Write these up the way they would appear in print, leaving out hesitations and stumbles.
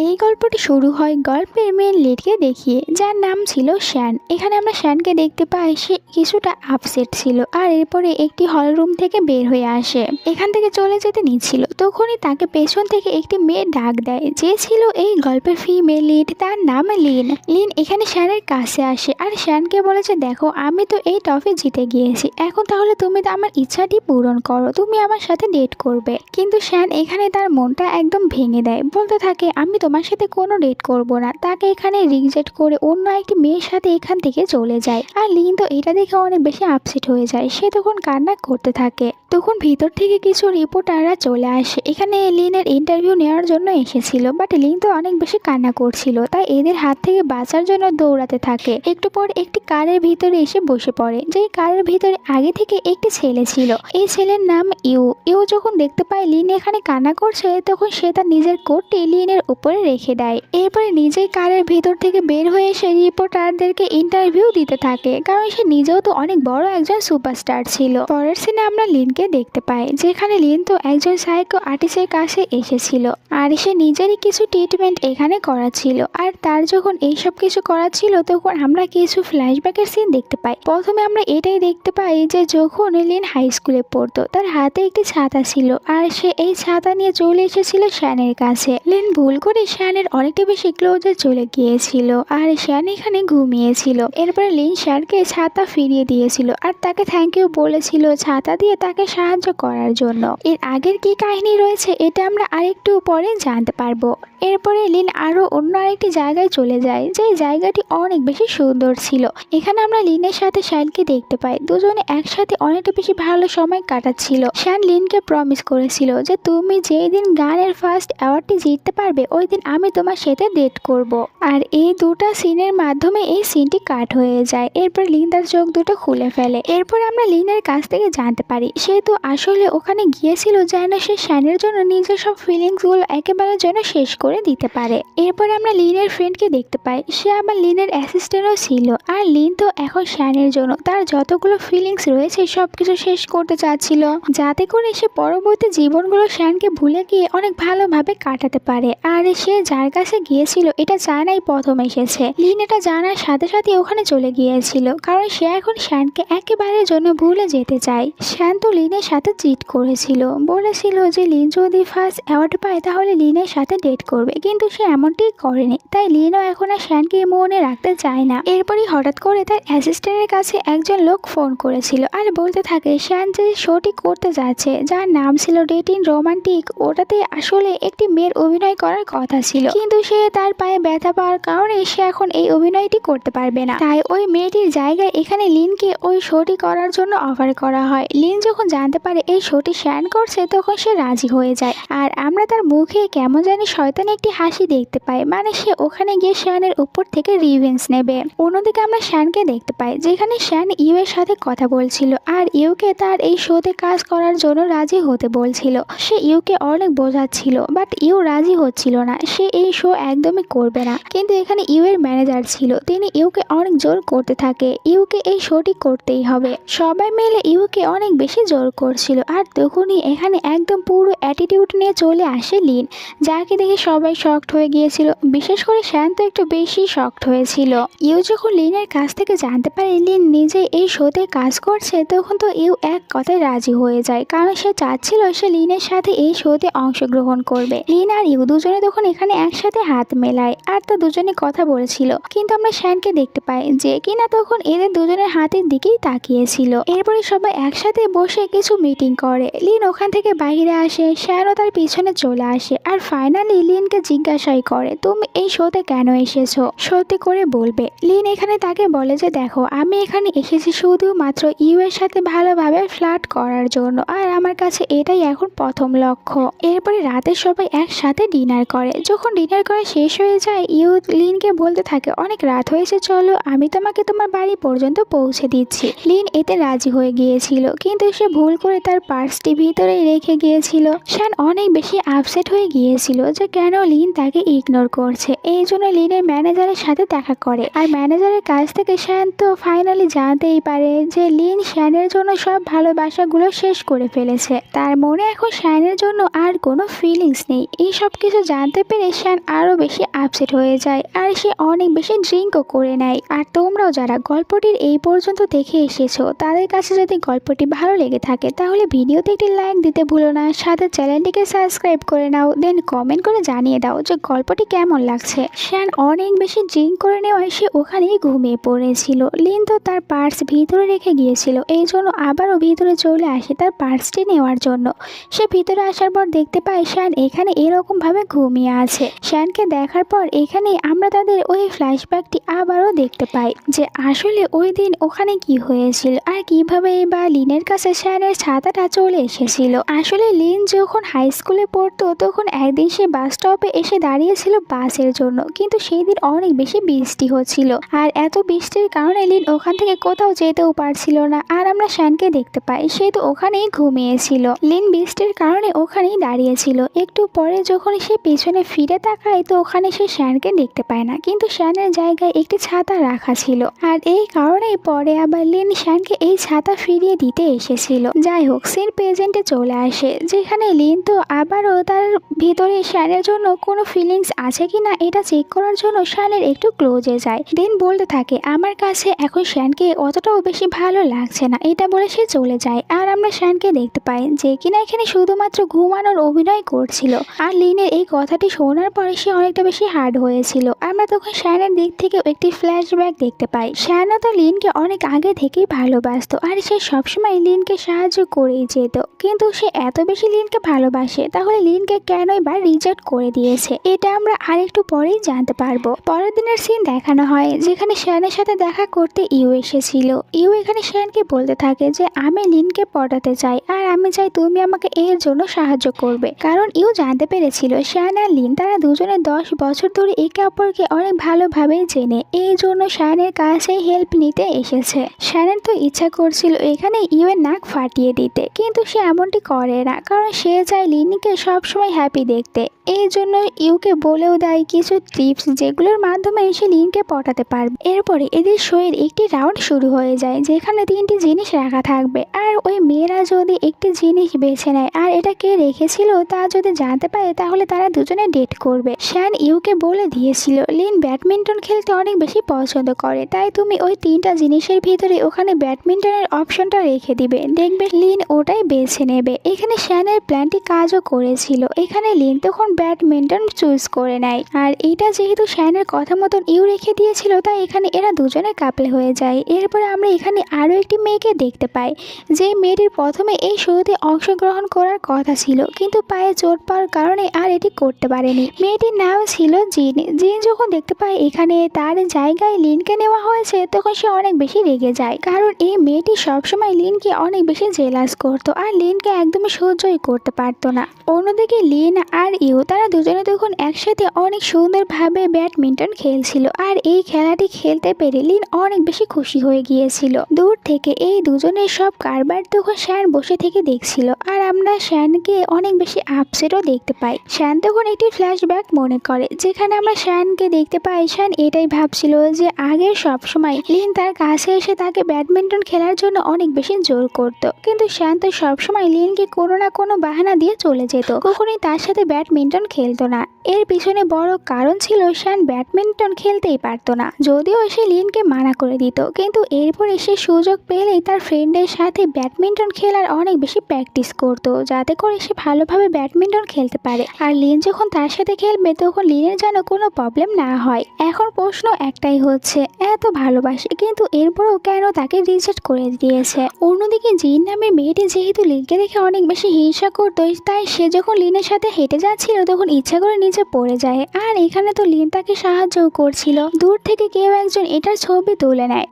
এই গল্পটি শুরু হয় গল্পের মেন লিডকে দেখিয়ে, যার নাম ছিল শ্যান। এখানে আমরা শ্যানকে দেখতে পাই সে কিছুটা আপসেট ছিল, আর এরপরে একটি হল রুম থেকে বের হয়ে আসে, এখান থেকে চলে যেতে নিচ্ছিল। তখনই তাকে পেছন থেকে একটি মেয়ে ডাক দেয়, যে ছিল এই গল্পের ফিমেল লিড, তার নাম লিন। লিন এখানে শ্যানের কাছে আসে আর শ্যানকে বলে যে দেখো, আমি তো এই ট্রফি জিতে গিয়েছি, এখন তাহলে তুমি তো আমার ইচ্ছাটি পূরণ করো, তুমি আমার সাথে ডেট করবে। কিন্তু শ্যান এখানে তার মনটা একদম ভেঙে দেয়, বলতে থাকে আমি তোমার সাথে কোনো ডেট করব না। তাকে এখানে রিজেক্ট করে অন্য একটি মেয়ের সাথে এখান থেকে চলে যায়। আর লিন তো এটা দেখে অনেক বেশি আপসেট হয়ে যায়, সে তখন কান্না করতে থাকে। তখন ভিতর থেকে কিছু রিপোর্টাররা চলে আসে, এখানে লিনের ইন্টারভিউ নেওয়ার জন্য এসেছিল। বাট লিন তো অনেক বেশি কান্না করছিল, তাই এদের হাত থেকে বাঁচার জন্য দৌড়াতে থাকে। একটু পর একটি কারের ভিতরে এসে বসে পড়ে, যেই কারের ভিতরে আগে থেকে একটি ছেলে ছিল। এই ছেলের নাম ইউ যখন দেখতে পায় লিন এখানে কান্না করছে, তখন সে তার নিজের কোটটি লিনের উপরে রেখে দেয়। এরপরে নিজেই কারের ভিতর থেকে বের হয়ে এসে রিপোর্টারদেরকে ইন্টারভিউ দিতে থাকে, কারণ সে নিজেও তো অনেক বড় একজন সুপারস্টার ছিল। পরের সিনে আমরা লিনকে দেখতে পাই, যেখানে লিন তো একজন সাইকো আর্টিস্টের কাছে এসেছিল, আর সে নিজেরই কিছু ট্রিটমেন্ট এখানে করাচ্ছিল। আর তার যখন এইসব কিছু করাচ্ছিল, তখন আমরা কিছু ফ্ল্যাশব্যাকের সিন দেখতে পাই। প্রথমে আমরা এটাই দেখতে পাই যে যখন লিন হাই স্কুলে পড়তো, তার হাতে একটি ছাতা ছিল, আর সে এই ছাতা নিয়ে চলে এসেছিল শ্যানের কাছে। লিন ভুল করে শ্যানের অনেকটা বেশি ক্লোজে চলে গিয়েছিল, আর শ্যান এখানে ঘুমিয়েছিল। এরপরে লিন শ্যানকে ছাতা ফিরিয়ে দিয়েছিল, আর তাকে থ্যাংক ইউ বলেছিল ছাতা দিয়ে তাকে সাহায্য করার জন্য। এর আগের কি কাহিনী রয়েছে এটা আমরা আরেকটু পরে জানতে পারবো। এরপরে লিন আরো অন্য আরেকটি জায়গায় চলে যায়, যে জায়গাটি অনেক বেশি সুন্দর ছিল। এখানে আমরা লিনের সাথে শ্যানকে দেখতে পাই, দুজনে একসাথে অনেকটা বেশি ভালো সময় কাটাচ্ছিল। শ্যান লিনকে প্রমিস করেছিল যে তুমি যেই দিন গানের ফার্স্ট অ্যাওয়ার্ডটি জিততে পারবে, ওই দিন আমি তোমার সাথে ডেট করব। আর এই দুটা সিনের মাধ্যমে এই সিনটি কাট হয়ে যায়। এরপর লিন তার চোখ দুটো খুলে ফেলে। এরপর আমরা লিনের কাছ থেকে জানতে পারি সে তো আসলে ওখানে গিয়েছিল যেন সে শ্যানের জন্য নিজের সব ফিলিংস গুলো একেবারে যেন শেষ করে দিতে পারে। এরপর আমরা লিনের ফ্রেন্ডকে দেখতে পাই, সে আবার লিনের অ্যাসিস্ট্যান্টও ছিল। আর লিন তো এখন শ্যানের জন্য তার যতগুলো ফিলিংস রয়েছে সবকিছু শেষ করতে চাচ্ছিল, যাতে করে সে পরবর্তী জীবনগুলো শ্যানকে ভুলে গিয়ে অনেক ভালোভাবে কাটাতে পারে। আর সে যার কাছে গিয়েছিল এটা জানাই প্রথম এসেছে। লিন এটা জানার সাথে সাথে ওখানে চলে গিয়েছিল, কারণ সে এখন শ্যানকে একেবারে জন্য ভুলে যেতে চায়। শ্যান তো লিনের সাথে চিট করেছিল, বলেছিল যে লিন যদি ফার্স্ট অ্যাওয়ার্ড পায় তাহলে লিনের সাথে ডেট করবে, কিন্তু সে এমনটি করেনি। তাই লিনও এখন আর শ্যানকে মনে রাখতে চায় না। এরপরই হঠাৎ করে তার অ্যাসিস্ট্যান্টের কাছে একজন লোক ফোন করেছিল, আর বলতে থাকে শ্যান যে শোটি করতে যাচ্ছে, যার নাম ছিল ডেটিং রোমান্টিক, ওটাতে আসলে একটি মেয়ের অভিনয় করার কথা ছিল, কিন্তু সে তার পায়ে ব্যথা পাওয়ার কারণে সে এখন এই অভিনয়টি করতে পারবে না। তাই ওই মেয়েটির জায়গায় এখানে লিনকে ওই শোটি করার জন্য অফার করা হয়। লিন যখন জানতে পারে এই শোটি শ্যান করছে, তখন সে রাজি হয়ে যায়। আর আমরা তার মুখে কেমন জানি শয়তানি একটি হাসি দেখতে পাই, মানে সে ওখানে গিয়ে শ্যানের উপর থেকে রিভেঞ্জ নেবে। অন্যদিকে আমরা শ্যানকে দেখতে পাই, যেখানে শ্যান ইউ এর সাথে কথা বলছিল, আর ইউকে তার এই শোতে কাজ করার জন্য রাজি হতে বলছিল। সে ইউকে অনেক বোঝাচ্ছিল, বাট ইউ রাজি হচ্ছিল না, সে এই শো একদমই করবে না। কিন্তু এখানে ইউ এর ম্যানেজার ছিল, তিনি ইউকে অনেক জোর করতে থাকে, ইউকে এই শোটি করতেই হবে। সবাই মিলে ইউকে অনেক বেশি জোর করছিল। আর তখনই এখানে একদম পুরো অ্যাটিটিউড নিয়ে চলে আসে লিন, যাকে দেখে সবাই শকড হয়ে গিয়েছিল, বিশেষ করে শ্যান তো একটু বেশি শকড হয়েছিল। ইউ যখন লিনের কাছ থেকে জানতে পারে লিন নিজে এই শোতে কাজ করছে, তখন তো ইউ এক কথায় রাজি হয়ে যায়, কারণ সে চাচ্ছিল সে লিনের সাথে এই শোতে অংশগ্রহণ করবে। লিন আর ইউ দুজনে তখন এখানে একসাথে হাত মেলায়, আর তো দুজনে কথা বলেছিল। কিন্তু আমরা শ্যানকে দেখতে পাই যে কিনা তখন এদের দুজনের হাতের দিকেই তাকিয়েছিল। এরপরে সবাই একসাথে বসে কিছু মিটিং করে। লিন ওখান থেকে বাইরে আসে, শ্যানও তার পিছনে চলে আসে, আর ফাইনালি লিনকে জিজ্ঞাসাই করে তুমি এই শোতে কেন এসেছো, সত্যি করে বলবে। লিন এখানে তাকে বলে যে দেখো, আমি এখানে এসেছি শুধুমাত্র ইউ এর সাথে ভালোভাবে ফ্লার্ট করার জন্য, আর আমার কাছে এটাই এখন প্রথম লক্ষ্য। এরপরে রাতে সবাই একসাথে ডিনার করে। যখন ডিনার করা শেষ হয়ে যায়, ইউ লিনকে বলতে থাকে অনেক রাত হয়েছে, চলো আমি তোমাকে তোমার বাড়ি পর্যন্ত পৌঁছে দিচ্ছি। লিন এতে রাজি হয়ে গিয়েছিল, কিন্তু সে ভুল করে তার পার্সটি ভিতরেই রেখে গিয়েছিল। শ্যান অনেক বেশি আপসেট হয়ে গিয়েছিল যে কেন লিন তাকে ইগনোর করছে। এই জন্য লিনের ম্যানেজারের সাথে দেখা করে, আর ম্যানেজারের কাছ থেকে শ্যান তো ফাইনালি জানতেই পারে যে লিন শ্যানের জন্য সব ভালোবাসাগুলো শেষ করে ফেলেছে। তার মনে এখন শ্যানের জন্য আর কোনো ফিলিংস নেই। এই সব কিছু জানতে পেরে শ্যান আরো বেশি আপসেট হয়ে যায় আর সে অনেক বেশি ড্রিঙ্কও করে নেয়। আর তোমরাও যারা গল্পটির এই পর্যন্ত দেখে এসেছো তাদের কাছে যদি গল্পটি ভালো লেগে থাকে তাহলে ভিডিওতে একটি লাইক দিতে ভুলো না, সাথে চ্যানেলটিকে সাবস্ক্রাইব করে নাও, দেন কমেন্ট করে জানিয়ে দাও যে গল্পটি কেমন লাগছে। শ্যান অনেক বেশি ড্রিঙ্ক করে নেওয়ায় সে ওখানেই ঘুমিয়ে পড়েছিল। লিন তো তার পার্স ভিতরে রেখে গিয়েছিল, এই জন্য আবারও ভিতরে চলে আসে তার পার্সটি নেওয়ার জন্য। সে ভিতরে আসার পর দেখতে পায় শ্যান এখানে এরকম ভাবে ঘুমিয়ে আছে। শ্যানকে দেখার পর এখানে আমরা তাদের ওই ফ্ল্যাশব্যাকটি আবারও দেখতে পাই যে আসলে ওই দিন ওখানে কি হয়েছিল আর কিভাবে বা লিনের কাছে শ্যানের ছাতাটা চলে এসেছিল। আসলে লিন যখন হাই স্কুলে পড়তো তখন একদিন সে বাস স্টপে এসে দাঁড়িয়েছিল বাসের জন্য, কিন্তু সেই দিন অনেক বেশি বৃষ্টি হচ্ছিল আর এত বৃষ্টির কারণে লিন ওখান থেকে কোথাও যেতেও পারছিল না। আর আমরা শ্যানকে দেখতে পাই সে তো ওখানেই ঘুমিয়েছিল। লিন বৃষ্টির কারণে ওখানেই দাঁড়িয়েছিল। একটু পরে যখন সে পিছনে ফিরে তাকায় তো ওখানে সে শ্যানকে দেখতে পায় না, কিন্তু শ্যানের জায়গায় একটি ছাতা রাখা ছিল আর এই কারণেই পরে আবার লিন শ্যানকে এই ছাতা ফিরিয়ে দিতে এসেছিল। যাই হোক, সিন প্রেজেন্টে চলে আসে যেখানে লিন তো আবারও তার ভিতরে শ্যানের জন্য কোনো ফিলিংস আছে কিনা এটা চেক করার জন্য শ্যানের একটু ক্লোজে যায়। দেন বলতে থাকে আমার কাছে এখন শ্যানকে অতটাও বেশি ভালো লাগছে না, এটা বলে সে চলে যায়। আর আমরা শ্যানকে দেখতে পাই যে কিনা এখানে শুধুমাত্র ঘুমানোর অভিনয় করছিল। আর লিনের এই কথাটি শোনার পরে সে অনেকটা বেশি হার্ড হয়েছিল। আমরা তখন শ্যানের দিক থেকে একটি ফ্ল্যাশব্যাক দেখতে পাই। শ্যানও তো লিনকে অনেক আগে থেকেই ভালোবাসতো আর সে সবসময় লিনকে সাহায্য করেই যেত, কিন্তু সে এত বেশি লিনকে ভালোবাসে তাহলে লিনকে কেনই বা রিজেক্ট করে দিয়েছে এটা আমরা আরেকটু পরেই জানতে পারবো। পরের দিনের সিন দেখানো হয় যেখানে শ্যানের সাথে দেখা করতে ইউ এসেছিল। ইউ এখানে শ্যানকে বলতে থাকে যে আমি লিনকে পটাতে চাই আর আমি চাই তুমি আমাকে এর জন্য সাহায্য করবে, কারণ ইউ জানতে পেরেছিল শ্যান আর লিন তারা দুজনে 10 বছর ধরে একে অপরকে অনেক ভালোভাবেই চেনে, এই জন্য শ্যানের কাছে হেল্প নিতে এসেছে। শ্যানের তো ইচ্ছা করছিল এখানে ইউ এর নাক ফাটিয়ে দিতে, কিন্তু সে এমনটি করে না কারণ সে চায় লিনকে সবসময় হ্যাপি দেখতে। এই জন্য ইউকে বলেও দেয় কিছু টিপস যেগুলোর মাধ্যমে সে লিনকে পটাতে পারবে। এরপরে এদের শোয়ের একটি রাউন্ড শুরু হয়ে যায় যেখানে 3টি জিনিস রাখা থাকবে আর ওই মেয়েরা যদি একটি জিনিস বেছে নেয় আর এটা কে রেখেছিল তা যদি জানতে পারে তাহলে তারা দুজনে ডেট করবে। শ্যান ইউকে বলে দিয়েছিল লিন ব্যাডমিন্টন খেলতে অনেক বেশি পছন্দ করে, তাই তুমি ওই 3টা জিনিসের ভিতরে ওখানে ব্যাডমিন্টনের অপশনটা রেখে দিবে, দেখবে লিন ওটাই বেছে নেবে। এখানে শ্যানের প্ল্যানটি কাজও করেছিল। এখানে লিন তখন ব্যাডমিন্টন চুজ করে নেয় আর এটা যেহেতু শ্যানের কথা মতন ইউ রেখে দিয়েছিল তাই এখানে এরা দুজনে কাপল হয়ে যায়। এরপরে আমরা এখানে আরও একটি মেয়েকে দেখতে পাই যে মেয়েটির প্রথমে এই শোতে অংশগ্রহণ করার কথা ছিল, কিন্তু পায়ে চোট পাওয়ার কারণে আর এটি করতে পারেনি। মেয়েটির নাম ছিল জিন। জিন যখন দেখতে পায় এখানে তার জায়গায় লিনকে নেওয়া হয়েছে তখন সে অনেক বেশি রেগে যায়, কারণ এই মেয়েটি সবসময় লিনকে অনেক বেশি জেলাস করতো আর লিনকে একদমই সহ্যই করতে পারতো না। অন্যদিকে লিন আর ইউ তারা দুজনে তখন একসাথে অনেক সুন্দরভাবে ব্যাডমিন্টন খেলছিল আর এই খেলাটি খেলতে পেরে লিন অনেক বেশি খুশি হয়ে গিয়েছিল। দূর থেকে এই দুজনের সব কারবার তখন শ্যান বসে থেকে দেখছিল আর আমরা শ্যানকে অনেক বেশি আপসেটও দেখতে পাই। শ্যান তখন একটি ফ্ল্যাশব্যাক মনে করে যেখানে আমরা শ্যানকে দেখতে পাই শ্যান এটাই ভাবছিল যে আগে সবসময় লিন তার কাছে এসে তাকে ব্যাডমিন্টন খেলার জন্য অনেক বেশি জোর করত, কিন্তু শ্যান তো সবসময় লিনকে কোনো না কোনো বাহানা দিয়ে চলে যেত, কখনোই তার সাথে ব্যাডমিন্টন খেলতো না। এর পিছনে বড় কারণ ছিল শ্যান ব্যাডমিন্টন খেলতেই পারতো না, যদিও সে লিনকে মানা করে দিত, কিন্তু এরপরে সে সুযোগ পেলেই তার ফ্রেন্ডের সাথে ব্যাডমিন্টন খেলার অনেক বেশি প্র্যাকটিস করতো যাতে করে সে ভালোভাবে ব্যাডমিন্টন খেলতে পারে। আর লিন যখন তার সাথে খেলবে তখন লিনের যেন কোনো প্রবলেম না হয়। এখন প্রশ্ন একটাই হচ্ছে এত ভালোবাসে কিন্তু এরপরেও কেন তাকে রিজেক্ট করে দিয়েছে। অন্যদিকে জিন নামের মেয়েটি যেহেতু লিনকে দেখে অনেক বেশি হিংসা করতো তাই সে যখন লিনের সাথে হেঁটে যাচ্ছিল তখন ইচ্ছা করে নিচে পড়ে যায় আর এখানে তো লিন তাকে সাহায্যও করছিল। দূর থেকে কেউ একজন এটার ছবি তুলে নেয়।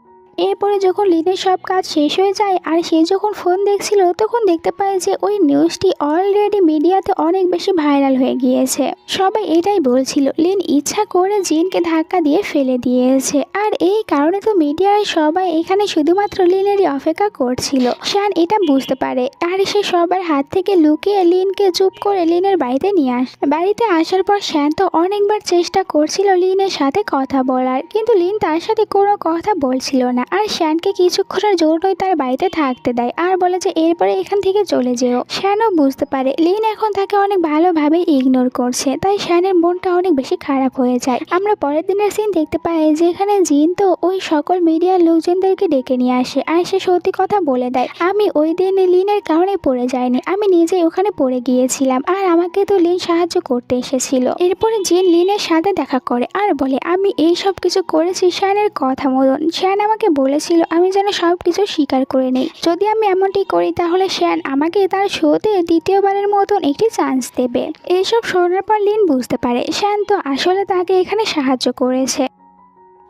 এরপরে যখন লিনের সব কাজ শেষ হয়ে যায় আর সে যখন ফোন দেখছিল তখন দেখতে পায় যে ওই নিউজটি অলরেডি মিডিয়াতে অনেক বেশি ভাইরাল হয়ে গিয়েছে। সবাই এটাই বলছিল লিন ইচ্ছা করে জিনকে ধাক্কা দিয়ে ফেলে দিয়েছে আর এই কারণে তো মিডিয়ার সবাই এখানে শুধুমাত্র লিনেরই অপেক্ষা করছিল। শ্যান এটা বুঝতে পারে আর সে সবার হাত থেকে লুকিয়ে লিনকে চুপ করে লিনের বাড়িতে নিয়ে আসে। বাড়িতে আসার পর শ্যান তো অনেকবার চেষ্টা করছিল লিনের সাথে কথা বলার, কিন্তু লিন তার সাথে কোনো কথা বলছিল না আর শ্যানকে কিছুক্ষণের জন্যই তার বাড়িতে থাকতে দেয় আর বলে যে এরপরে এখান থেকে চলে যেও। শ্যানও বুঝতে পারে লিন এখন তাকে অনেক ভালোভাবে ইগনোর করছে, তাই শ্যানের মনটা অনেক বেশি খারাপ হয়ে যায়। আমরা পরের দিনের সিন দেখতে পাই যেখানে জিন তো ওই সকল মিডিয়ার লোকজনদেরকে ডেকে নিয়ে আসে আর সে সত্যি কথা বলে দেয়, আমি ওই দিন লিনের কারণে পড়ে যাইনি, আমি নিজেই ওখানে পড়ে গিয়েছিলাম আর আমাকে তো লিন সাহায্য করতে এসেছিল। এরপরে জিন লিনের সাথে দেখা করে আর বলে আমি এই সব কিছু করেছি শ্যানের কথা মতন। শ্যান আমাকে বলেছিল আমি যেন সব কিছু স্বীকার করে নেই, যদি আমি এমনটি করি তাহলে শ্যান আমাকে তার শোতে দ্বিতীয়বারের মতন একটি চান্স দেবে। এইসব শোনার পর লিন বুঝতে পারে শ্যান তো আসলে তাকে এখানে সাহায্য করেছে।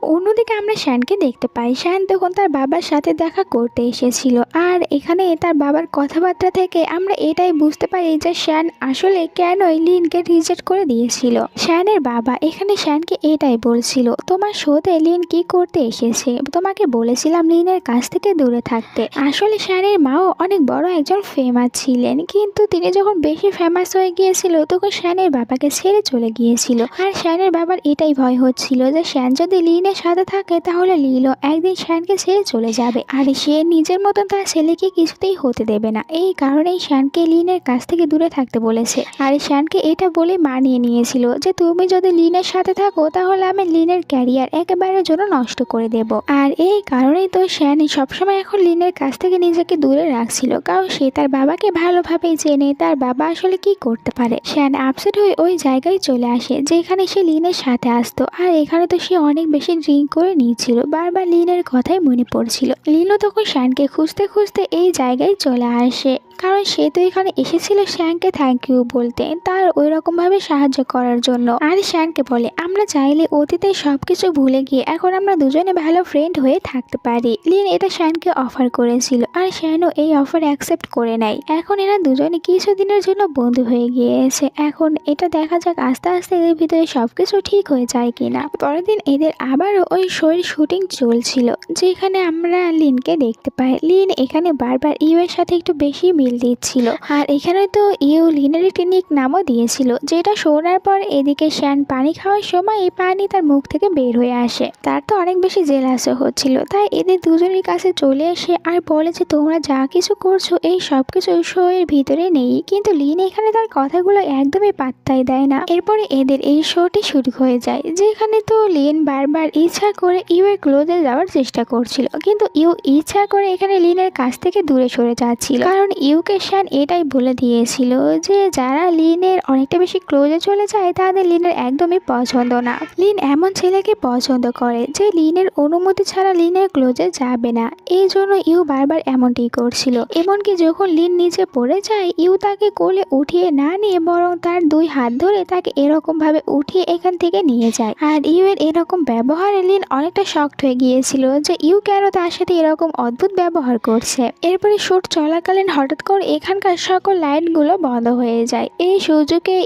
অন্যদিকে আমরা শ্যানকে দেখতে পাই শ্যান তখন তার বাবার সাথে দেখা করতে এসেছিল আর এখানে তার বাবার কথাবার্তা থেকে আমরা এটাই বুঝতে পারি যে শ্যান আসলে কেনই লিনকে রিজেক্ট করে দিয়েছিল। শ্যানের বাবা এখানে শ্যানকে এটাই বলছিল তোমার শোতে লিন কি করতে এসেছে, তোমাকে বলেছিলাম লিনের কাছ থেকে দূরে থাকতে। আসলে শ্যানের মাও অনেক বড় একজন ফেমাস ছিলেন, কিন্তু তিনি যখন বেশি ফেমাস হয়ে গিয়েছিল তখন শ্যানের বাবাকে ছেড়ে চলে গিয়েছিল আর শ্যানের বাবার এটাই ভয় হচ্ছিল যে শ্যান যদি লিনের সাথে থাকে তাহলে লিনও একদিন শ্যানকে ছেড়ে চলে যাবে আর সে নিজের মতন তার ছেলেকে কিছুতেই হতে দেবে না। এই কারণেই শ্যানকে লিনের কাছ থেকে দূরে থাকতে বলেছে আর শ্যানকে এটা বলে মানিয়ে নিয়েছিল যে তুমি যদি লিনের সাথে থাকো তাহলে আমি লিনের ক্যারিয়ার একেবারের জন্য নষ্ট করে দেব। আর এই কারণেই তো শ্যান সবসময় এখন লিনের কাছ থেকে নিজেকে দূরে রাখছিল, কারণ সে তার বাবাকে ভালোভাবেই জেনে তার বাবা আসলে কি করতে পারে। শ্যান আপসেট হয়ে ওই জায়গায় চলে আসে যেখানে সে লিনের সাথে আসতো আর এখানে তো সে অনেক বেশি ড্রিঙ্ক করে নিয়েছিল, বারবার লিনের কথাই মনে পড়ছিল। লিনও তখন শ্যানকে খুঁজতে খুঁজতে এই জায়গায় চলে আসে, কারণ সে তো এখানে এসেছিল শ্যানকে থ্যাংক ইউ বলতে, তার ওই রকম ভাবে সাহায্য করার জন্য। আর শ্যানকে বলে আমরা চাইলে অতীতে সবকিছু ভুলে গিয়ে এখন আমরা দুজনে ভালো ফ্রেন্ড হয়ে থাকতে পারি। লিন এটা শ্যানকে অফার করেছিল আর শ্যানও এই অফার অ্যাকসেপ্ট করে নেয়। এখন এরা দুজনে কিছুদিনের জন্য বন্ধু হয়ে গিয়েছে, এখন এটা দেখা যাক আস্তে আস্তে এদের ভিতরে সবকিছু ঠিক হয়ে যায় কিনা। পরের দিন এদের আবারও ওই শোয়ের শুটিং চলছিল যেখানে আমরা লিনকে দেখতে পাই। লিন এখানে বারবার ইউ এর সাথে একটু বেশি মিল দিচ্ছিল আর এখানে তো ইউ লিনের একটি নিক নামও দিয়েছিল, যেটা শোনার পর এদিকে শ্যান পানি খাওয়ার সময় এই পানি তার মুখ থেকে বের হয়ে আসে। তার তো অনেক বেশি জেলাসও হচ্ছিল, তাই এদের দুজনের কাছে চলে এসে আর বলে যে তোমরা যা কিছু করছো এই সব কিছু শোয়ের ভিতরে নেই, কিন্তু লিন এখানে তার কথাগুলো একদমই পাত্তাই দেয় না। এরপরে এদের এই শোটি শুরু হয়ে যায় যেখানে তো লিন বারবার ইচ্ছা করে ইউ এর ক্লোজে যাওয়ার চেষ্টা করছিল, কিন্তু ইউ ইচ্ছা করে এখানে লিনের কাছ থেকে দূরে সরে যাচ্ছিল, কারণ ইউকে শ্যান এটাই বলে দিয়েছিল যে যারা লিনের অনেকটা বেশি ক্লোজে চলে যায় তাদের লিনের একদমই পছন্দ না। লিন এমন ছেলেকে পছন্দ করে যে লিনের অনুমতি ছাড়া লিনের ক্লোজে যাবে না, এই জন্য ইউ বারবার এমনটি করছিল। এমনকি যখন লিন নিচে পড়ে যায় ইউ তাকে কোলে উঠিয়ে না নিয়ে বরং তার দুই হাত ধরে তাকে এরকম ভাবে উঠিয়ে এখান থেকে নিয়ে যায়। আর ইউ এর এরকম ব্যবহারে লিন অনেকটা শকড হয়ে গিয়েছিল যে ইউ কেন তার সাথে এরকম অদ্ভুত ব্যবহার করছে। এরপরে শুট চলাকালীন হঠাৎ করে এখানকার সকল লাইটগুলো বন্ধ হয়ে যায়। এই সুযোগে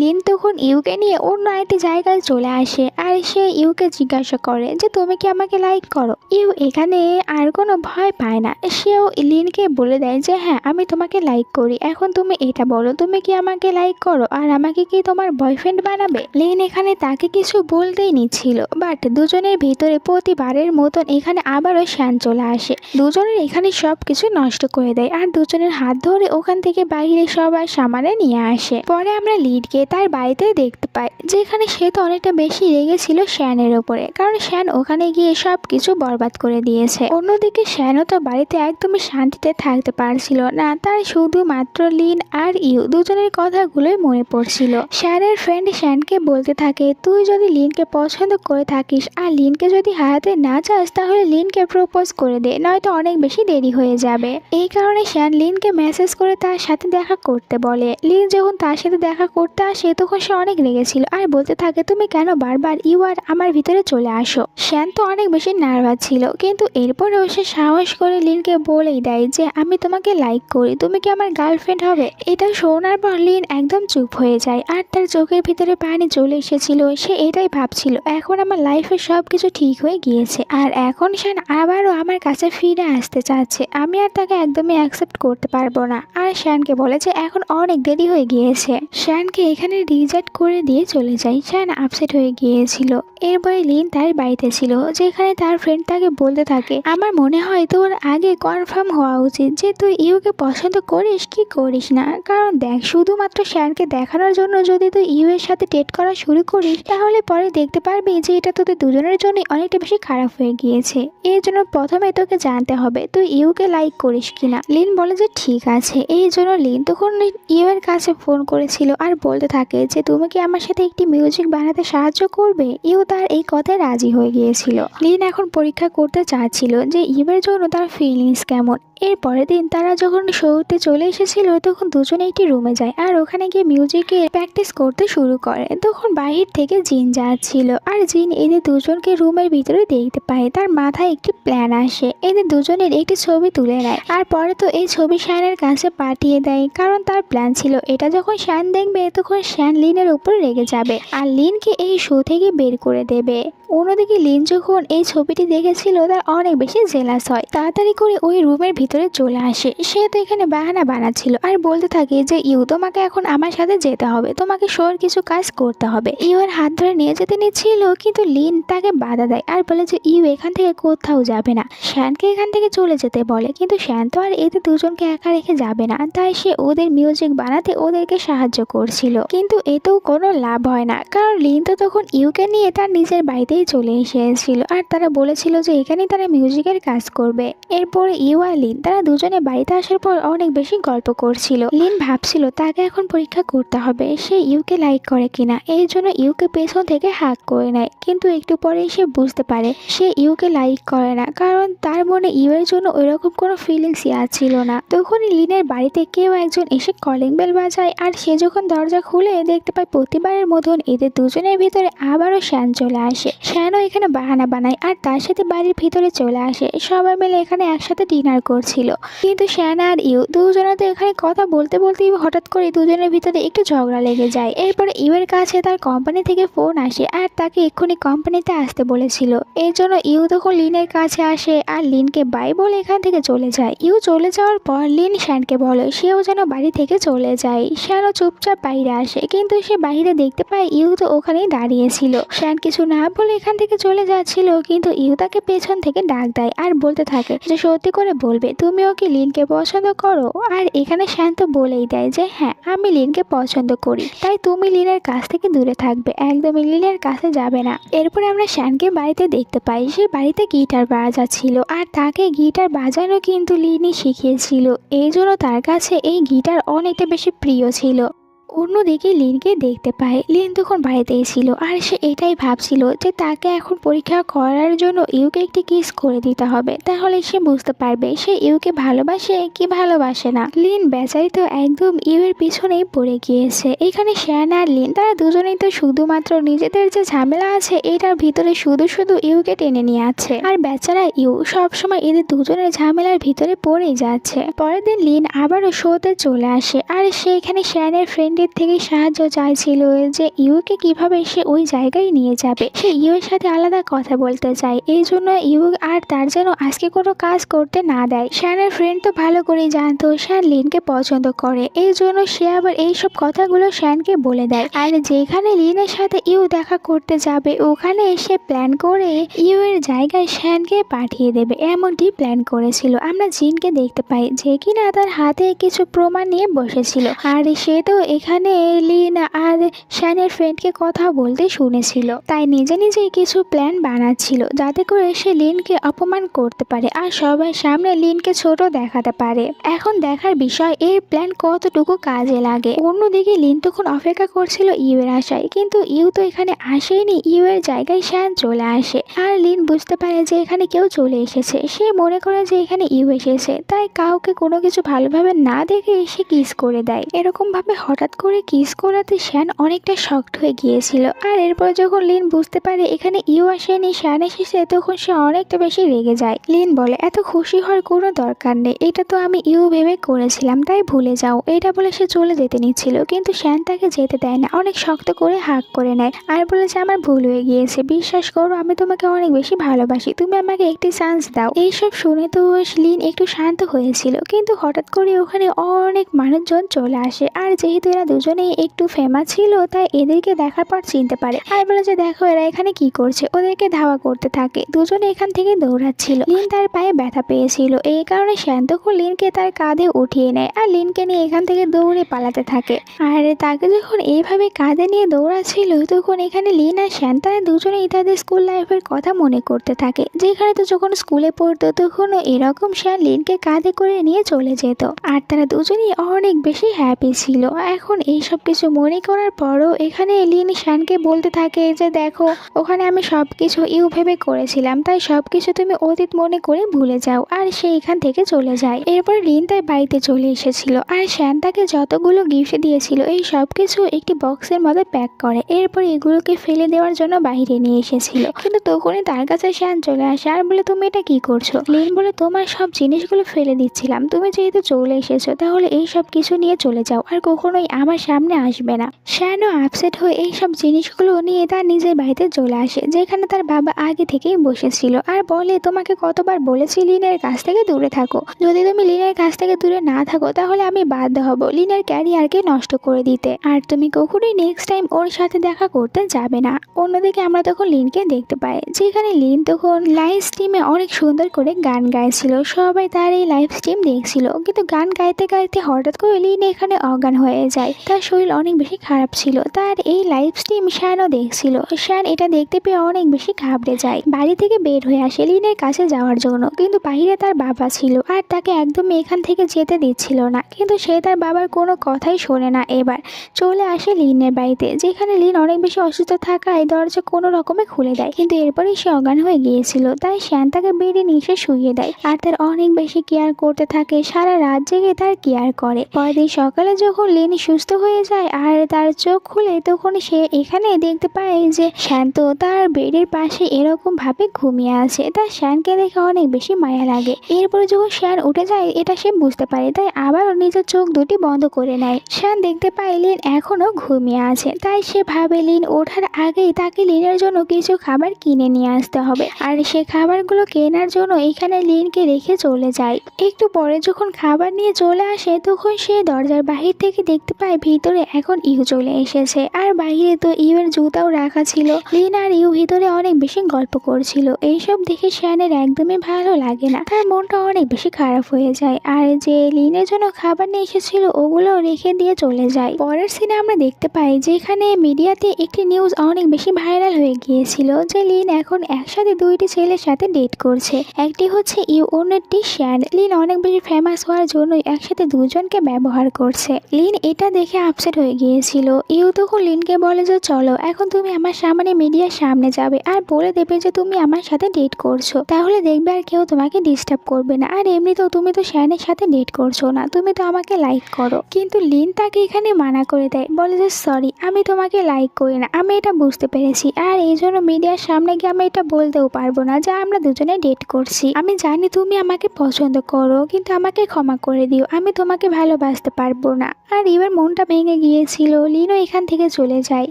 লিন তখন ইউকে নিয়ে অন্য একটি জায়গায় চলে আসে আর সে ইউকে জিজ্ঞাসা করে যে তুমি কি আমাকে লাইক করো। ইউ এখানে আর কোনো ভয় পায় না, সেও লিনকে বলে দেয় যে হ্যাঁ আমি তোমাকে লাইক করি, এখন তুমি এটা বলো তুমি কি আমাকে লাইক করো আর আমাকে কি তোমার বয়ফ্রেন্ড বানাবে। লিন এখানে তাকে কিছু বলতেই নিচ্ছিল, বাট দুজনের ভিতরে প্রতিবারের মতন এখানে আবারও শ্যান চলে আসে, দুজনের এখানে সবকিছু নষ্ট করে দেয় আর দুজনের হাত ধরে ওখান থেকে বাইরে সবার সামনে নিয়ে আসে। পরে আমরা লিডকে তার বাড়িতে দেখতে পাই যেখানে সে তো অনেকটা বেশি রেগেছিল শ্যানের ওপরে, কারণ শ্যান ওখানে গিয়ে সবকিছু বরবাদ করে দিয়েছে। অন্যদিকে শ্যানও তো বাড়িতে একদমই শান্তিতে থাকতে পারছিল না, তার শুধুমাত্র লিন আর ইউ দুজনের কথাগুলোই মনে পড়ছিল। শ্যানের ফ্রেন্ড শ্যানকে বলতে থাকে তুই যদি লিনকে পছন্দ করে থাকিস আর লিনকে যদি হারাতে না চাস তাহলে লিনকে প্রপোজ করে দে, নয়তো অনেক বেশি দেরি হয়ে যাবে। এই কারণে শ্যান লিনকে মেসেজ করে তার সাথে দেখা করতে বলে। লিন যখন তার সাথে দেখা করতে আসে তখন সে অনেক রেগেছিল আর বলতে থাকে তুমি কেন বারবার ইউ আর আমার ভিতরে চলে আসো। শ্যান তো অনেক বেশি নার্ভাস ছিল, কিন্তু এরপরেও সে সাহস করে লিনকে বলেই দেয় যে আমি তোমাকে লাইক করি, তুমি কি আমার গার্লফ্রেন্ড হবে। এটা শোনার পর লিন একদম চুপ হয়ে যায় আর তার চোখের ভিতরে পানি চলে এসেছিল। সে এটাই ভাবছিল এখন আমার লাইফে সবকিছু ঠিক হয়ে গিয়েছে আর এখন শ্যান আবারও আমার কাছে ফিরে আসতে চাচ্ছে, আমি আর তাকে একদমই অ্যাকসেপ্ট করতে পারবো না। আর শ্যানকে বলে যে এখন অনেক দেরি হয়ে গিয়েছে। শ্যানকে এখানে রিজেক্ট করে দিয়ে চলে যায়। শ্যান আপসেট আপসেট হয়ে গিয়েছিল। এরপরে লিন তার বাড়িতে ছিল, যেখানে তার ফ্রেন্ড তাকে বলতে থাকে, আমার মনে হয় তোর আগে কনফার্ম হওয়া উচিত যে তুই ইউকে পছন্দ করিস কি করিস না। কারণ দেখ, শুধুমাত্র শ্যানকে দেখানোর জন্য যদি তুই ইউ এর সাথে ডেট করা শুরু করিস, তাহলে পরে দেখতে পারবি যে এটা তোদের দুজনের জন্যই অনেকটা বেশি খারাপ হয়ে গিয়েছে। এর জন্য প্রথমে তোকে জানতে হবে তুই ইউকে লাইক করিস কিনা। লিন বলে যে ঠিক আছে। এই জন্য লিন তখন ইউ এর কাছে ফোন করেছিল আর বলতে থাকে যে তুমি কি আমার সাথে একটি মিউজিক বানাতে সাহায্য করবে। ইউ তার এই কথায় রাজি হয়ে গিয়েছিল। লিন এখন পরীক্ষা করতে চাচ্ছিল যে ইউ এর জন্য তার ফিলিংস কেমন। এর পরের দিন তারা যখন শোতে চলে এসেছিল, তখন দুজনে একটি রুমে যায় আর ওখানে গিয়ে মিউজিকের প্র্যাকটিস করতে শুরু করে। তখন বাহির থেকে জিন যাচ্ছিল আর জিন এদের দুজনকে রুমের ভিতরে দেখতে পায়। তার মাথায় একটি প্ল্যান আসে, এদের দুজনের একটি ছবি তুলে নেয় আর পরে তো এই ছবি শ্যানের কাছে পাঠিয়ে দেয়। কারণ তার প্ল্যান ছিল এটা যখন শ্যান দেখবে তখন শ্যান লিনের উপর রেগে যাবে আর লিনকে এই শো থেকে বের করে দেবে। অন্যদিকে লিন যখন এই ছবিটি দেখেছিল তার অনেক বেশি জেলাস হয়। তাড়াতাড়ি করে ওই রুমের ভিতরে চলে আসে। সে তো এখানে বাহানা বানাচ্ছিল আর বলতে থাকে যে ইউ তোমাকে এখন আমার সাথে যেতে হবে, তোমাকে শোর কিছু কাজ করতে হবে। ইউ এর হাত ধরে নিয়ে যেতে নিচ্ছিল, কিন্তু লিন তাকে বাধা দেয় আর বলে যে ইউ এখান থেকে কোথাও যাবে না। শ্যানকে এখান থেকে চলে যেতে বলে, কিন্তু শ্যান তো আর এদের দুজনকে একা রেখে যাবে না, তাই সে ওদের মিউজিক বানাতে ওদেরকে সাহায্য করছিল। কিন্তু এতেও কোনো লাভ হয় না, কারণ লিন তো তখন ইউকে নিয়ে তার নিজের বাড়িতেই চলে এসেছিল আর তারা বলেছিল যে এখানেই তারা মিউজিকের কাজ করবে। এরপরে ইউ আর লিন তারা দুজনে বাড়িতে আসার পর অনেক বেশি গল্প করছিল। লিন ভাবছিল তাকে এখন পরীক্ষা করতে হবে সে ইউকে লাইক করে কিনা। এই জন্য ইউকে পেছন থেকে হাক করে নেয়, কিন্তু একটু পরেই সে বুঝতে পারে সে ইউকে লাইক করে না, কারণ তার মনে ইউ এর জন্য ওইরকম কোনো ফিলিংসই ছিল না। তখনই লিনের বাড়িতে কেউ একজন এসে কলিং বেল বাজায় আর সে যখন দরজা খুলে দেখতে পায় প্রতিবারের মতন এদের দুজনের ভিতরে আবারও শ্যান চলে আসে। শ্যানও এখানে বাহানা বানায় আর তার সাথে বাড়ির ভিতরে চলে আসে। সবাই মিলে এখানে একসাথে ডিনার করছিল, কিন্তু শ্যান আর ইউ দুজনে তো এখানে কথা বলতে বলতেই হঠাৎ করে দুজনের ভিতরে একটু ঝগড়া লেগে যায়। এরপরে ইউ এর কাছে তার কোম্পানি থেকে ফোন আসে আর তাকে এক্ষুনি কোম্পানিতে আসতে বলেছিল। এর জন্য ইউ তখন লিনের কাছে আসে আর লিনকে বাই বলে এখান থেকে চলে যায়। ইউ চলে যাওয়ার পর লিন শ্যানকে বলে সেও যেন বাড়ি থেকে চলে যায়। শ্যানও চুপচাপ বাইরে আসে, কিন্তু সে বাইরে দেখতে পায় ইউ তো ওখানেই দাঁড়িয়েছিল। শ্যান কিছু না বলে এখান থেকে চলে যাচ্ছিল, কিন্তু ইউ তাকে পেছন থেকে ডাক দেয় আর বলতে থাকে যে সত্যি করে বলবে তুমি ওকে লিনকে পছন্দ করো। আর এখানে শ্যান তো বলেই দেয় যে হ্যাঁ আমি লিনকে পছন্দ করি, তাই তুমি লিনের কাছ থেকে দূরে থাকবে, একদমই লিনের কাছে যাবে না। এরপরে আমরা শ্যানকে বাড়িতে দেখতে পাই, সে বাড়িতে গিটার বাজাচ্ছিল আর তাকে গিটার বাজানো কিন্তু লিনই শিখিয়েছিল। এই জন্য তার কাছে এই গিটার অনেকটা বেশি প্রিয় ছিল। অন্যদিকে লিনকে দেখতে পায়। লিন তখন বাড়িতেই ছিল আর সে এটাই ভাবছিল যে তাকে এখন পরীক্ষা করার জন্য ইউকে একটি কিস করে দিতে হবে, তাহলে সে বুঝতে পারবে সে ইউকে ভালোবাসে কি ভালোবাসে না। লিন বেচারি তো একদম ইউ এর পিছনেই পড়ে গিয়েছে। এখানে শ্যান আর লিন তারা দুজনেই তো শুধুমাত্র নিজেদের যে ঝামেলা আছে এটার ভিতরে শুধু শুধু ইউকে টেনে নিয়ে আছে, আর বেচারা ইউ সবসময় এদের দুজনের ঝামেলার ভিতরে পড়েই যাচ্ছে। পরের দিন লিন আবারও শোতে চলে আসে আর সে এখানে শ্যানের ফ্রেন্ড থেকে সাহায্য চাইছিল যে ইউকে কিভাবে সে ওই জায়গায় নিয়ে যাবে। সে ইউ এর সাথে আলাদা কথা বলতে চায়, এই জন্য ইউ আর তার যেন আজকে কোনো কাজ করতে না দেয়। শ্যানের ফ্রেন্ড তো ভালো করেই জানতো শ্যান লিনকে পছন্দ করে, এই জন্য সে আবার এইসব কথাগুলো শ্যানকে বলে দেয়। আর যেখানে লিনের সাথে ইউ দেখা করতে যাবে ওখানে এসে প্ল্যান করে ইউ এর জায়গায় শ্যানকে পাঠিয়ে দেবে, এমনটি প্ল্যান করেছিল। আমরা জিনকে দেখতে পাই যে কিনা তার হাতে কিছু প্রমাণ নিয়ে বসেছিল, আর সে তো এখানে লিন আর শ্যানের ফ্রেন্ডকে কথা বলতে শুনেছিল, তাই নিজে নিজেই কিছু প্ল্যান বানাচ্ছিল যাতে করে সে লিনকে অপমান করতে পারে আর সবার সামনে লিনকে ছোট দেখাতে পারে। এখন দেখার বিষয় এর প্ল্যান কতটুকু কাজে লাগে। অন্যদিকে লিন তখন অপেক্ষা করছিল ইউ এর আশায়, কিন্তু ইউ তো এখানে আসেনি। ইউ এর জায়গায় শ্যান চলে আসে আর লিন বুঝতে পারে যে এখানে কেউ চলে এসেছে। সে মনে করে যে এখানে ইউ এসেছে, তাই কাউকে কোনো কিছু ভালোভাবে না দেখে সে কিস করে দেয়। এরকম ভাবে হঠাৎ করে কিস করাতে শ্যান অনেকটা শক্ট হয়ে গিয়েছিল। আর এরপর যখন লিন বুঝতে পারে এখানে ইউ আসেনি শ্যান এসেছে, তখন সে অনেকটা বেশি রেগে যায়। লিন বলে এত খুশি হওয়ার কোনো দরকার নেই, এটা তো আমি ইউ ভেবে করেছিলাম, তাই ভুলে যাও। এটা বলে সে চলে যেতে নিচ্ছিল, কিন্তু শ্যান তাকে যেতে দেয় না, অনেক শক্ত করে হাক করে নেয় আর বলেছে আমার ভুল হয়ে গিয়েছে, বিশ্বাস করো আমি তোমাকে অনেক বেশি ভালোবাসি, তুমি আমাকে একটি চান্স দাও। এইসব শুনে তো লিন একটু শান্ত হয়েছিল, কিন্তু হঠাৎ করে ওখানে অনেক মানুষজন চলে আসে আর যেহেতু এরা দুজনেই একটু ফেমাস ছিল, তাই এদেরকে দেখার পর চিনতে পারে আর বলে যে দেখো এরা এখানে কি করছে, ওদেরকে ধাওয়া করতে থাকে। দুজনে এখান থেকে দৌড়াচ্ছিল। লিন তার পায়ে ব্যথা পেয়েছিল, এই কারণে শ্যান তখন লিনকে তার কাঁধে উঠিয়ে নেয় আর লিনকে নিয়ে এখান থেকে দৌড়ে পালাতে থাকে। আর তাকে যখন এইভাবে কাঁধে নিয়ে দৌড়াচ্ছিল তখন এখানে লিন আর শ্যান তারা দুজনেই তাদের স্কুল লাইফের কথা মনে করতে থাকে, যেখানে তো যখন স্কুলে পড়তো তখনও এরকম শ্যান লিনকে কাঁধে করে নিয়ে চলে যেত আর তারা দুজনেই অনেক বেশি হ্যাপি ছিল। এখন এইসব কিছু মনে করার পরও এখানে লিন শ্যানকে বলতে থাকে যে দেখো ওখানে আমি সবকিছু ভেবে করেছিলাম, তাই সবকিছু তুমি অতীত মনে করে ভুলে যাও। আর সে এখান থেকে চলে যায়। এরপর লিন তার বাড়িতে চলে এসেছিল আর শ্যান তাকে যতগুলো গিফট দিয়েছিল এই সব কিছু একটি বক্সের মধ্যে প্যাক করে, এরপর এগুলোকে ফেলে দেওয়ার জন্য বাইরে নিয়ে এসেছিল। কিন্তু তখনই তার কাছে শ্যান চলে আসে আর বলে তুমি এটা কি করছো? লিন বলে তোমার সব জিনিসগুলো ফেলে দিচ্ছিলাম, তুমি যেহেতু চলে এসেছো তাহলে এই সব কিছু নিয়ে চলে যাও আর কখনোই আমার সামনে আসবে না। শ্যানও আপসেট হয়ে এই সব জিনিসগুলো নিয়ে তার নিজের বাড়িতে চলে আসে, যেখানে তার বাবা আগে থেকেই বসেছিল আর বলে তোমাকে কতবার বলেছি লিনের কাছ থেকে দূরে থাকো, যদি তুমি লিনের কাছ থেকে দূরে না থাকো তাহলে আমি বাধ্য হব লিনের ক্যারিয়ারকে নষ্ট করে দিতে, আর তুমি কখনোই নেক্সট টাইম ওর সাথে দেখা করতে যাবে না। অন্যদিকে আমরা তখন লিনকে দেখতে পাই, যেখানে লিন তখন লাইভ স্ট্রিমে অনেক সুন্দর করে গান গাইছিল। সবাই তার এই লাইভ স্ট্রিম দেখছিল, কিন্তু গান গাইতে গাইতে হঠাৎ করে লিন এখানে অজ্ঞান হয়ে যায়। তার শরীর অনেক বেশি খারাপ ছিল। তার এই লাইভ স্ট্রিম শ্যানও দেখছিল। শ্যান এটা দেখতে পেয়ে অনেক বেশি ঘাবড়ে যায়, বাড়ি থেকে বের হয়ে আসে লিনের কাছে যাওয়ার জন্য, কিন্তু বাইরে তার বাবা ছিল আর তাকে একদমই এখান থেকে যেতে দিচ্ছিল না। কিন্তু সে তার বাবার কোনো কথাই শোনে না, এবার চলে আসে লিনের বাড়িতে, যেখানে লিন অনেক বেশি অসুস্থ থাকায় দরজা কোনো রকমে খুলে দেয়, কিন্তু এরপরেই সে অজ্ঞান হয়ে গিয়েছিল। তাই শ্যান তাকে বেডে নিয়ে এসে শুইয়ে দেয় আর তার অনেক বেশি কেয়ার করতে থাকে, সারা রাত জেগে তার কেয়ার করে। পরের দিন সকালে যখন লিন সুস্থ হয়ে যায় আর তার চোখ খুলে তখন সে এখানে দেখতে পায় যে শ্যান তো তার বেডের পাশে এরকম ভাবে ঘুমিয়ে আছে। তার শ্যানকে দেখে অনেক বেশি মায়া লাগে। এরপরে যখন শ্যান উঠে যায় এটা সে বুঝতে পারে, তাই আবারও নিজের চোখ দুটি বন্ধ করে নেয়। শ্যান দেখতে পায় লিন এখনো ঘুমিয়ে আছে, তাই সে ভাবে লিন ওঠার আগেই তাকে লিনের জন্য কিছু খাবার কিনে নিয়ে আসতে হবে, আর সে খাবারগুলো কেনার জন্য এখানে লিনকে রেখে চলে যায়। একটু পরে যখন খাবার নিয়ে চলে আসে তখন সে দরজার বাহির থেকে দেখতে পায় ভিতরে এখন ইউ চলে এসেছে, আর বাইরে তো ইউ এর জুতাও রাখা ছিল। লিন আর ইউ ভিতরে অনেক বেশি গল্প করছিল। এইসব দেখে শ্যানের একদমই ভালো লাগে না, তার মনটা অনেক বেশি খারাপ হয়ে যায়, আর যে লিনের জন্য খাবার নিয়ে এসেছিল ওগুলো রেখে দিয়ে চলে যায়। পরের সিনে আমরা দেখতে পাই যেখানে মিডিয়াতে একটি নিউজ অনেক বেশি ভাইরাল হয়ে গিয়েছিল যে লিন এখন একসাথে দুইটি ছেলের সাথে ডেট করছে, একটি হচ্ছে ইউ অন্যটি শ্যান। লিন অনেক বেশি ফেমাস হওয়ার জন্য একসাথে দুজনকে ব্যবহার করছে। লিন এটা দেখে আপসেট হয়ে গিয়েছিল। ইউ তখন লিনকে বলে যে চলো এখন তুমি আমার সামনে মিডিয়ার সামনে যাবে আর বলে দেবে যে তুমি আমার সাথে ডেট করছো, তাহলে দেখবে আর কেউ তোমাকে ডিস্টার্ব করবে না, আর এমনিতেও তুমি তো শ্যানের সাথে ডেট করছো না, তুমি তো আমাকে লাইক করো। কিন্তু লিন তাকে এখানে মানা করে দেয়, বলে যে সরি আমি তোমাকে লাইক করি না, আমি এটা বুঝতে পেরেছি, আর এই জন্য মিডিয়ার সামনে গিয়ে আমি এটা বলতেও পারবো না যে আমরা দুজনে ডেট করছি। আমি জানি তুমি আমাকে পছন্দ করো, কিন্তু আমাকে ক্ষমা করে দিও, আমি তোমাকে ভালোবাসতে পারবো না। আর এবার মনটা ভেঙে গিয়েছিল। লিনও এখান থেকে চলে যায়।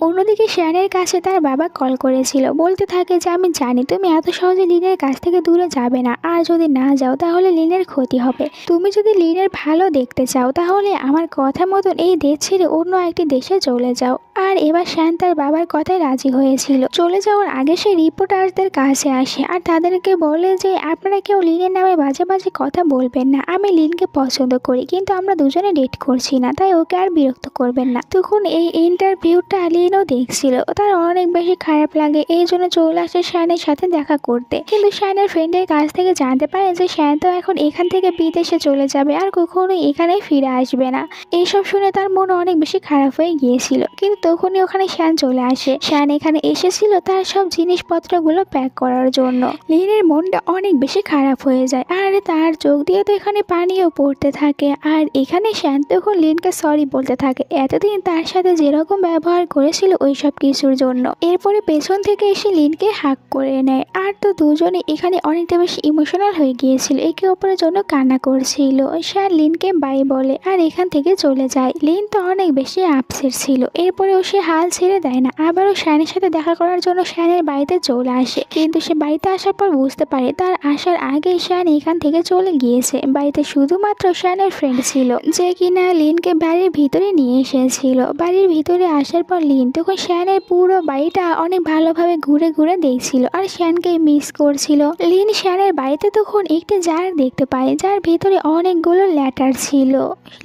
অন্যদিকে শ্যানের কাছে তার বাবা কল করেছিল, বলতে থাকে যে আমি জানি তুমি এত সহজে লিনের কাছ থেকে দূরে যাবে না, আর যদি না যাও তাহলে লিনের ক্ষতি হবে। তুমি যদি লিনের ভালো দেখতে চাও তাহলে আমার কথা মতন এই দেশ ছেড়ে অন্য একটি দেশে চলে যাও। আর এবার শ্যান তার বাবার কথায় রাজি হয়েছিল। চলে যাওয়ার আগে সে রিপোর্টারদের কাছে আসে আর তাদেরকে বলে যে আপনারা কেউ লিনের নামে বাজে বাজে কথা বলবেন না, আমি লিনকে পছন্দ করি কিন্তু আমরা দুজনে ডেট করছি না, তাই ওকে আর বিরক্ত করবেন না। তখন এই ইন্টারভিউটা লিনও দেখছিল, তার অনেক বেশি খারাপ লাগে, এই জন্য চলে আসে শ্যানের সাথে দেখা করতে। কিন্তু শ্যানের ফ্রেন্ডের কাছ থেকে জানতে পারে যে শ্যান তো এখন এখান থেকে বিদেশে চলে যাবে আর কখনোই এখানে ফিরে আসবে না। এইসব শুনে তার মন অনেক বেশি খারাপ হয়ে গিয়েছিল। কিন্তু তখনই ওখানে শ্যান চলে আসে। শ্যান এখানে এসেছিল তার সব জিনিসপত্রগুলো প্যাক করার জন্য। লিনের মনটা অনেক বেশি খারাপ হয়ে যায় আর তার চোখ দিয়ে তো এখানে পানিও পড়তে থাকে। আর এখানে শ্যান তখন লিনকে সরি বলতে থাকে এতদিন তার সাথে যেরকম ব্যবহার করেছিল ওই সব কিছুর জন্য। এরপরে পেছন পিছন থেকে এসে লিনকে হাক করে নেয়। আর তো দুজনে এখানে অনেকটা বেশি ইমোশনাল হয়ে গিয়েছিল, একে অপরের জন্য কান্না করছিল। শান লিনকে বাই বলে আর এখান থেকে চলে যায়। লিন তো অনেক বেশি আপসেট ছিল, এরপরেও সে হাল ছেড়ে দেয় না, আবারও শানের সাথে দেখা করার জন্য শানের বাড়িতে চলে আসে। কিন্তু সে বাড়িতে আসার পর বুঝতে পারে তার আসার আগে শান এখান থেকে চলে গিয়েছে। বাড়িতে শুধুমাত্র শানের ফ্রেন্ড ছিল যে কিনা লিনকে বাড়ির ভিতরে নিয়ে এসেছিল। বাড়ির ভিতরে আসার পর লিন তখন শানের পুরো বাড়িটা অনেক ভালোভাবে ঘুরে ঘুরে দেখছিল আর শানকে মিস করছিল। লিন শানের বাড়িতে তখন একটি জার দেখতে পায় যার ভিতরে অনেকগুলো লেটার ছিল।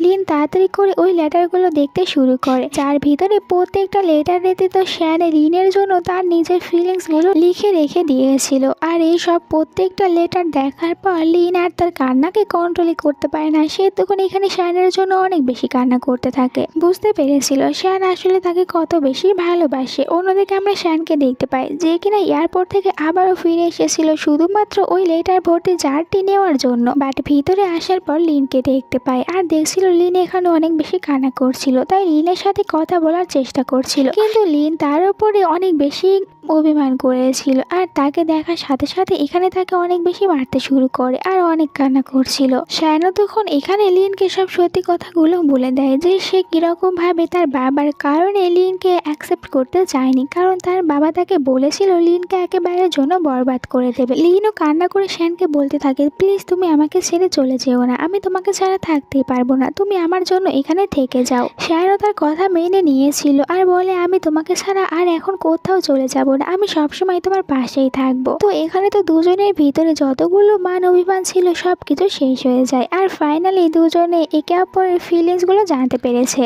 লিন তাড়াতাড়ি করে ওই লেটারগুলো দেখতে শুরু করে, যার ভিতরে প্রত্যেকটা লেটার রেতে তো শান লিনের জন্য তার নিজের ফিলিংস গুলো লিখে রেখে দিয়েছিল। আর এই সব প্রত্যেকটা লেটার দেখার পর লিন আর তার কান্নাকে কন্ট্রোলই করতে পারে না। সে তখন এখানে শানের জন্য অনেক বেশি কান্না করতে থাকে। বুঝতে পেরেছিল শান আসলে তাকে কত বেশি ভালোবাসে। অন্যদিকে আমরা শানকে দেখতে পাই যে কিনা এয়ারপোর্ট থেকে আবারও ফিরে এসেছিল শুধুমাত্র ওই লেটার ভর্তি জারটি নেওয়ার জন্য। বাট ভিতরে আসার পর লিনকে দেখতে পায় আর দেখছিল লিন এখানে অনেক বেশি কান্না করছিল, তাই লিনের সাথে কথা বলার চেষ্টা করছিল। কিন্তু লিন তার উপরে অনেক বেশি অভিমান করেছিল আর তাকে দেখার সাথে সাথে এখানে তাকে অনেক বেশি মারতে শুরু করে আর অনেক কান্না করছিল। শানও তখন এখানে লিনকে সব সত্যি কথাগুলো বলে দেয় যে সে কিরকম ভাবে তার বাবার কারণে লিনকে অ্যাকসেপ্ট করতে চায়নি, কারণ তার বাবা তাকে বলেছিল লিনকে একেবারে জন্য বরবাদ করে দেবে। লিনও কান্না করে শানকে বলতে থাকে, প্লিজ তুমি আমাকে ছেড়ে চলে যেও না, আমি তোমাকে ছাড়া থাকতেই পারবো না, তুমি আমার জন্য এখানে থেকে যাও। শানও তার কথা মেনে নিয়েছিল আর বলে, আমি তোমাকে ছাড়া আর এখন কোথাও চলে যাব না, আমি সবসময় তোমার পাশেই থাকবো। তো এখানে তো দুজনের ভিতরে যতগুলো মান অভিমান ছিল সবকিছু শেষ হয়ে যায় আর ফাইনালি দুজনে একে অপরের ফিলিংস গুলো জানতে পেরেছে।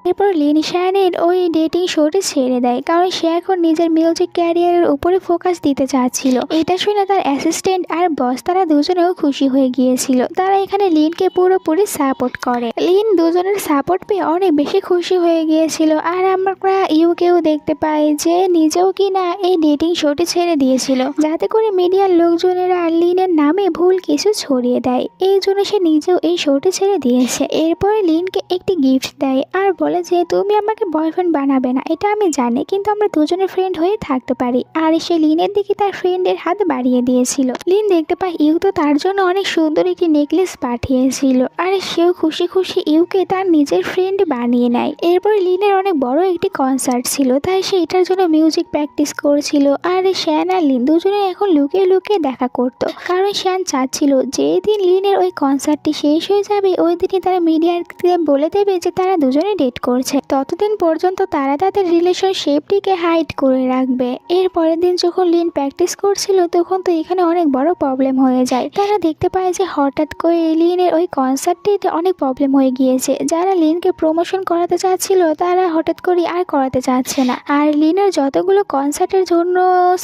এরপর লিন শানের ওই ডেটিং শোটি ছেড়ে দেয়, কারণ সে এখন নিজের মিউজিক ক্যারিয়ারের উপরে ফোকাস দিতে চাচ্ছিল। এটা শুনে তার অ্যাসিস্ট্যান্ট আর বস তারা দুজনেও খুশি হয়ে গিয়েছিল। তারা এখানে লিনকে পুরোপুরি সাপোর্ট করে। লিন দুজনের সাপোর্ট পেয়ে অনেক বেশি খুশি হয়ে গিয়েছিল। আর আমরা ইউকেও দেখতে পাই যে নিজেও কিনা এই ডেটিং শোটি ছেড়ে দিয়েছিল, যাতে করে মিডিয়ার লোকজনেরা লিনের নামে ভুল কিছু ছড়িয়ে দেয়। এই জন্য সে নিজেও এই শোটি ছেড়ে দিয়েছে। এরপরে লিনকে একটি গিফট দেয় আর বলে যে তুমি আমাকে বয়ফ্রেন্ড বানাবে না এটা আমি জানি, কিন্তু আমরা দুজনের ফ্রেন্ড হয়ে থাকতে পারি। আর সে লিনের দিকে তার ফ্রেন্ডের হাত বাড়িয়ে দিয়েছিল। লিন দেখতে পায় ইউ তো তার জন্য অনেক সুন্দর একটি নেকলেস পাঠিয়েছিল আর সেও খুশি খুশি ইউকে তার নিজের ফ্রেন্ড বানিয়ে নেয়। এরপর লিনের অনেক বড় একটি কনসার্ট ছিল, তাই সে এটার জন্য মিউজিক প্র্যাকটিস করছিল। আর শ্যান আর লিন দুজনে এখন লুকিয়ে লুকিয়ে দেখা করত, কারণ শ্যান চাচ্ছিল যেদিন লিনের ওই কনসার্টটি শেষ হয়ে যাবে ওই দিনই তারা মিডিয়াকে বলে দেবে যে তারা দুজনে ডেট করছে। ততদিন পর্যন্ত তারা তাদের রিলেশনশিপটিকে হাইড করে রাখবে। এর পরের দিন যখন লিন প্র্যাকটিস করছিল তখন তো এখানে অনেক বড় প্রবলেম হয়ে যায়। তারা দেখতে পায় যে হঠাৎ করে লিনের ওই কনসার্টটিতে অনেক প্রবলেম হয়ে গিয়েছে। যারা লিনকে প্রমোশন করাতে চাচ্ছিল তারা হঠাৎ করে আর করাতে চাচ্ছে না। আর লিনের যতগুলো কনসার্টের জন্য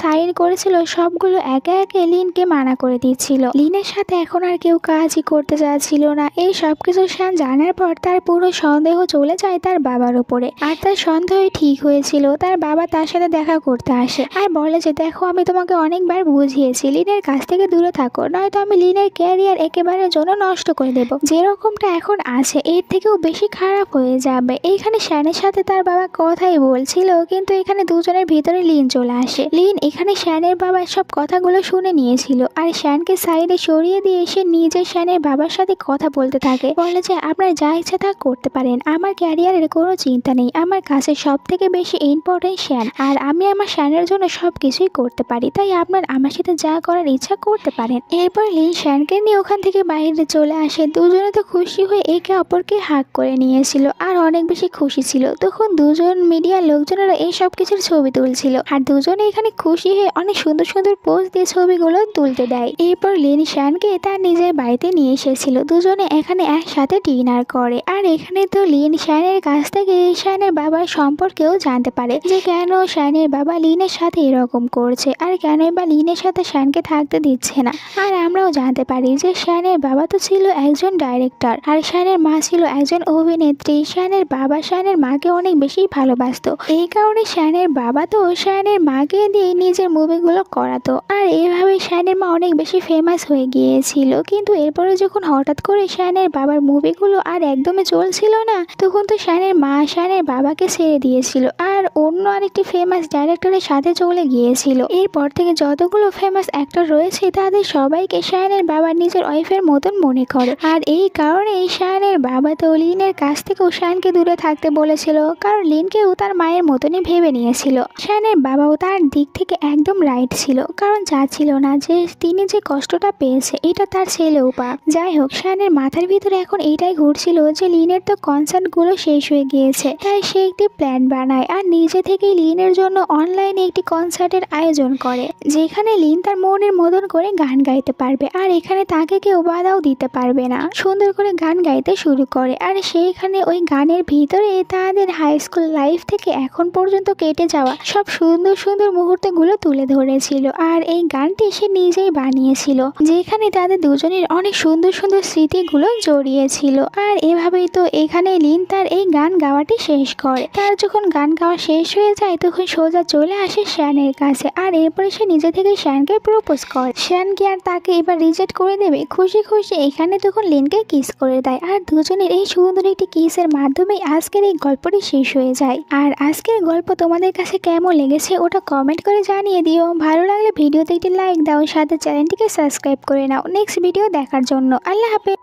সাইন করেছিল সবগুলো একে একে লিনকে মানা করে দিচ্ছিল। লিনের সাথে এখন আর কেউ কাজই করতে চাচ্ছিল না। এই সবকিছু শান জানার পর তার পুরো সন্দেহ চলে যায় তার বাবার উপরে। আর তার সন্দেহ ঠিক হয়েছিল। তার বাবা তার সাথে দেখা করতে আসে আর বলে যে দেখো আমি তোমাকে অনেকবার বুঝিয়েছি লিনের কাছ থেকে দূরে থাকো, নয়তো আমি লিনের ক্যারিয়ার একেবারে জন্য নষ্ট করে দেবো। যেরকমটা এখন আছে এর থেকেও বেশি খারাপ হয়ে যাবে। এইখানে শ্যানের সাথে তার বাবা কথাই বলছিল, কিন্তু এখানে দুজনের ভিতরে লিন চলে আসে। লিন এখানে শ্যানের বাবার সব কথাগুলো শুনে নিয়েছিল আর শ্যানকে সাইডে সরিয়ে দিয়ে সে নিজে শ্যানের বাবার সাথে কথা বলতে থাকে। বলে যে আপনার যা ইচ্ছা তা করতে পারেন, আমার ক্যারিয়ারের কোনো চিন্তা নেই, আমার কাছে সব থেকে বেশি ইম্পর্টেন্ট শ্যান, আর আমি আমার শ্যানের জন্য সব কিছুই করতে পারি, তাই আপনার আমার সাথে যা করার ইচ্ছা করতে পারেন। এরপর লিন শ্যানকে নিয়ে ওখান থেকে বাইরে চলে আসে। দুজনে তো খুশি হয়ে একে অপরকে হাগ করে নিয়েছিল আর অনেক বেশি খুশি ছিল। তখন দুজন মিডিয়ার লোকজনেরা এই সব কিছুর ছবি তুলছিল আর দুজনে এখানে খুশি হয়ে অনেক সুন্দর সুন্দর পোজ দিয়ে ছবিগুলো তুলতে দেয়। এরপর লিন শ্যানকে তার নিজের বাড়িতে নিয়ে এসেছিল। দুজনে এখানে একসাথে ডিনার করে আর এখানে তো লিন শ্যানের কাছ থেকে শ্যানের বাবার সম্পর্কেও জানতে পারে যে কেন শ্যানের বাবা লিনের সাথে এরকম করছে আর কেন বা লিনের সাথে শ্যানকে থাকতে দিচ্ছে না। আর আমরাও জানতে পারি যে শ্যানের বাবা তো ছিল একজন ডাইরেক্টর আর শ্যানের মা ছিল একজন অভিনেত্রী। শ্যানের বাবা শ্যানের মাকে অনেক বেশি ভালোবাসতো, এই কারণে শ্যানের বাবা তো শ্যানের মাকে দিয়ে নিজের মুভিগুলো করাতো আর এইভাবে শ্যানের মা অনেক বেশি ফেমাস হয়ে গিয়েছিল। কিন্তু এরপরে যখন হঠাৎ করে শ্যানের বাবার মুভিগুলো আর একদমই চলছিল না তখন তো শানের মা শানের বাবাকে ছেড়ে দিয়েছিল আর অন্য আরেকটি ফেমাস ডাইরেক্টরের সাথে চলে গিয়েছিল। এরপর থেকে যতগুলো ফেমাস অ্যাক্টর রয়েছে তাদের সবাইকে শানের বাবা নিজের ওয়াইফের মতন মনে করে। আর এই কারণেই শানের বাবা তো লিনের কাছ থেকেও শানকে দূরে থাকতে বলেছিল, কারণ লিনকেও তার মায়ের মতনই ভেবে নিয়েছিল। শানের বাবাও তার দিক থেকে একদম রাইট ছিল, কারণ চাচ্ছিল না যে তিনি যে কষ্টটা পেয়েছে এটা তার ছেলেও পাক। যাই হোক, শানের মাথার ভিতরে এখন এইটাই ঘুরছিল যে লিনের তো কনসার্টগুলো শেষ হয়ে গিয়েছে, তাই সে একটি প্ল্যান বানায় আর নিজে থেকেই লিনের জন্য অনলাইনে একটি কনসার্টের আয়োজন করে, যেখানে লিন তার মনের মতন করে গান গাইতে পারবে আর এখানে তাকে কেউ বাধাও দিতে পারবে না। সুন্দর করে গান গাইতে শুরু করে আর সেইখানে ওই গানের ভিতরে তাদের হাই স্কুল লাইফ থেকে এখন পর্যন্ত কেটে যাওয়া সব সুন্দর সুন্দর মুহূর্তগুলো তুলে ধরেছিল। আর এই গানটি সে নিজেই বানিয়েছিল, যেখানে তাদের দুজনের অনেক সুন্দর সুন্দর স্মৃতিগুলো জড়িয়েছিল। আর এভাবেই তো এখানে লিন তার এই গান গাওয়াটি শেষ করে। তার যখন গান গাওয়া শেষ হয়ে যায় তখন সোজা চলে আসে শ্যানের কাছে আর এরপরে সে নিজে থেকে শ্যানকে প্রপোজ করে। শ্যান কি আর তাকে এবার রিজেক্ট করে দেবে? খুশি খুশি এখানে তখন লিনকে কিস করে দেয় আর দুজনের এই সুন্দর একটি কিসের মাধ্যমে আজকের এই গল্পটি শেষ হয়ে যায়। আর আজকের গল্প তোমাদের কাছে কেমন লেগেছে ওটা কমেন্ট করে জানিয়ে দিও। ভালো লাগলে ভিডিওতে একটি লাইক দাও, সাথে চ্যানেলটিকে সাবস্ক্রাইব করে নাও নেক্সট ভিডিও দেখার জন্য। আল্লাহ হাফেজ।